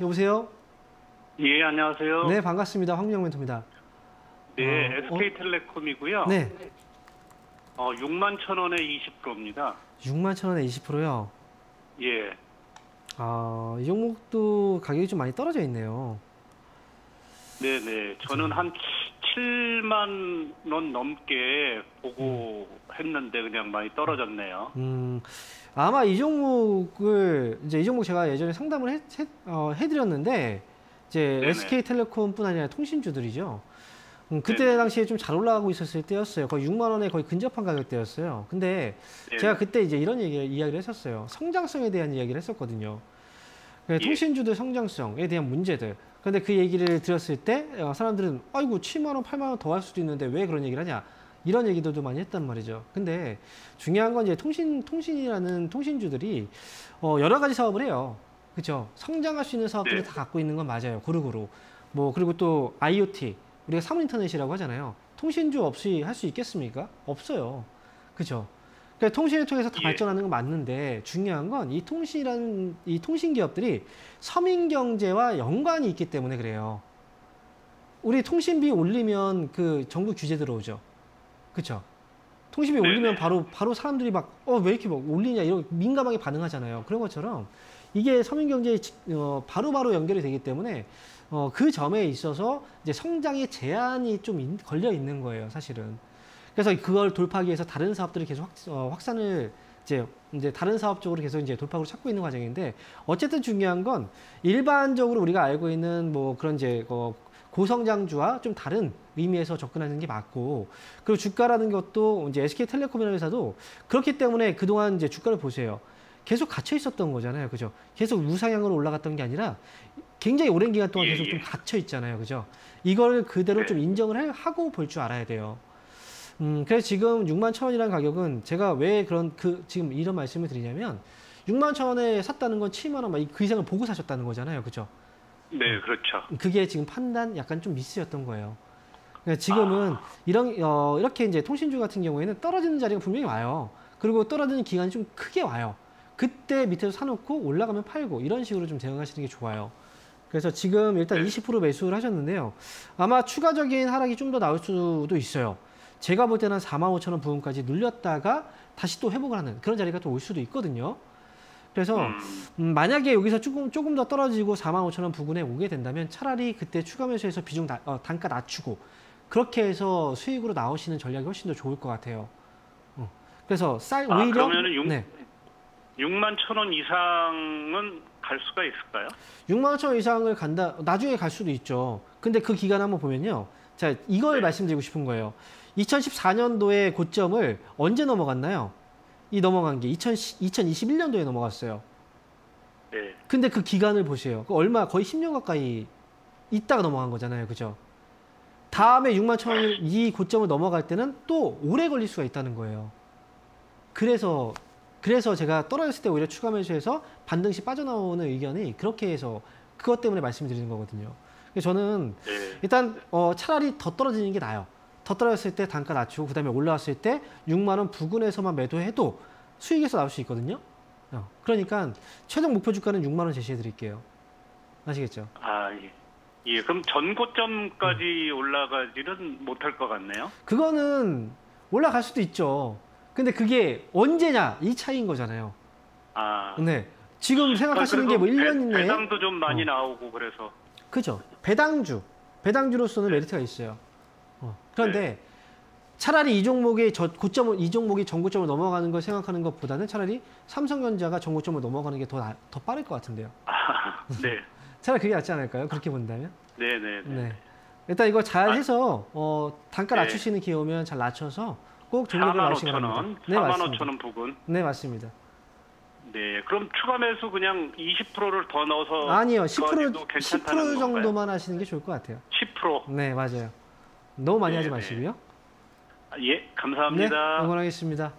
여보세요? 예, 안녕하세요. 네, 반갑습니다. 황민영 멘토입니다. 네, SK텔레콤이고요. 네. 6만 1,000원에 20%입니다. 6만 1,000원에 20%요? 예. 이 종목도 가격이 좀 많이 떨어져 있네요. 네네. 저는 한 7만 원 넘게 보고 했는데 그냥 많이 떨어졌네요. 아마 이 종목을, 이 종목 제가 예전에 상담을 해드렸는데, 이제 네네. SK텔레콤뿐 아니라 통신주들이죠. 그때 네네. 당시에 좀 잘 올라가고 있었을 때였어요. 거의 6만 원에 거의 근접한 가격대였어요. 근데 네네. 제가 그때 이제 이런 이야기를 했었어요. 성장성에 대한 이야기를 했었거든요. 예. 통신주들 성장성에 대한 문제들. 근데 그 얘기를 들었을 때 사람들은 아이고 7만 원, 8만 원 더 할 수도 있는데 왜 그런 얘기를 하냐. 이런 얘기들도 많이 했단 말이죠. 근데 중요한 건 이제 통신이라는 통신주들이 여러 가지 사업을 해요. 그렇죠? 성장할 수 있는 사업들을 네. 다 갖고 있는 건 맞아요. 고루고루. 뭐 그리고 또 IoT, 우리가 사물 인터넷이라고 하잖아요. 통신주 없이 할 수 있겠습니까? 없어요. 그렇죠? 그러니까 통신을 통해서 다 예. 발전하는 건 맞는데 중요한 건 이 통신이라는 이 통신 기업들이 서민 경제와 연관이 있기 때문에 그래요. 우리 통신비 올리면 그 정부 규제 들어오죠. 그렇죠? 통신비 네네. 올리면 바로 사람들이 막 왜 이렇게 막 올리냐 이런 민감하게 반응하잖아요. 그런 것처럼 이게 서민 경제에 바로바로 연결이 되기 때문에 그 점에 있어서 이제 성장의 제한이 좀 걸려 있는 거예요, 사실은. 그래서 그걸 돌파하기 위해서 다른 사업들을 계속 확산을 이제 다른 사업 쪽으로 계속 이제 돌파구를 찾고 있는 과정인데 어쨌든 중요한 건 일반적으로 우리가 알고 있는 뭐 그런 이제 고성장주와 좀 다른 의미에서 접근하는 게 맞고 그리고 주가라는 것도 이제 SK텔레콤이라는 회사도 그렇기 때문에 그동안 이제 주가를 보세요. 계속 갇혀 있었던 거잖아요. 그죠? 계속 우상향으로 올라갔던 게 아니라 굉장히 오랜 기간 동안 계속 좀 갇혀 있잖아요. 그죠? 이걸 그대로 좀 인정을 하고 볼 줄 알아야 돼요. 그래서 지금 6만 1,000원이라는 가격은 제가 왜 지금 이런 말씀을 드리냐면 6만 1,000원에 샀다는 건 7만 원, 그 이상을 보고 사셨다는 거잖아요. 그죠? 네, 그렇죠. 그게 지금 판단 약간 좀 미스였던 거예요. 그러니까 지금은 이렇게 이제 통신주 같은 경우에는 떨어지는 자리가 분명히 와요. 그리고 떨어지는 기간이 좀 크게 와요. 그때 밑에서 사놓고 올라가면 팔고 이런 식으로 좀 대응하시는 게 좋아요. 그래서 지금 일단 20% 매수를 하셨는데요. 아마 추가적인 하락이 좀 더 나올 수도 있어요. 제가 볼 때는 45,000원 부분까지 눌렸다가 다시 또 회복을 하는 그런 자리가 또 올 수도 있거든요. 그래서 만약에 여기서 조금 더 떨어지고 45,000원 부근에 오게 된다면 차라리 그때 추가 매수해서 단가 낮추고 그렇게 해서 수익으로 나오시는 전략이 훨씬 더 좋을 것 같아요. 그래서 오히려 그러면은 6만 1,000원 이상은 갈 수가 있을까요? 6만 5천 원 이상을 간다. 나중에 갈 수도 있죠. 근데 그 기간 한번 보면요. 자, 이걸 말씀드리고 싶은 거예요. 2014년도에 고점을 언제 넘어갔나요? 넘어간 게 2021년도에 넘어갔어요. 네. 근데 그 기간을 보세요. 거의 10년 가까이 있다가 넘어간 거잖아요. 그죠? 다음에 6만 1,000원 이 고점을 넘어갈 때는 또 오래 걸릴 수가 있다는 거예요. 그래서 제가 떨어졌을 때 오히려 추가 매수해서 반등시 빠져나오는 의견이 그렇게 해서 그것 때문에 말씀드리는 거거든요. 그래서 저는 일단 차라리 더 떨어지는 게 나아요. 더 떨어졌을 때 단가 낮추고 그다음에 올라왔을 때 6만 원 부근에서만 매도해도 수익에서 나올 수 있거든요. 그러니까 최종 목표 주가는 6만 원 제시해 드릴게요. 아시겠죠? 예. 예, 그럼 전고점까지 올라가지는 못할 것 같네요. 그거는 올라갈 수도 있죠. 근데 그게 언제냐 이 차이인 거잖아요. 네. 지금 생각하시는 게 뭐 1년 이내에 배당도 좀 많이 나오고 그래서. 그죠. 배당주로서는 메리트가 있어요. 그런데 차라리 이 종목이 전고점을 넘어가는 걸 생각하는 것보다는 차라리 삼성전자가 전고점을 넘어가는 게 더 빠를 것 같은데요. 네. 차라리 그게 낫지 않을까요? 그렇게 본다면? 네네. 네. 일단 이거 잘 해서 단가 낮출 수 있는 기회 오면 잘 낮춰서 꼭 종목을 나오시기 바랍니다. 45,000원 부근. 네, 맞습니다. 네, 그럼 추가 매수 그냥 20%를 더 넣어서 아니요, 10% 괜찮다는 10% 정도만 하시는 게 좋을 것 같아요. 10%. 네, 맞아요. 너무 많이 하지 마시고요. 예, 감사합니다. 네, 응원하겠습니다.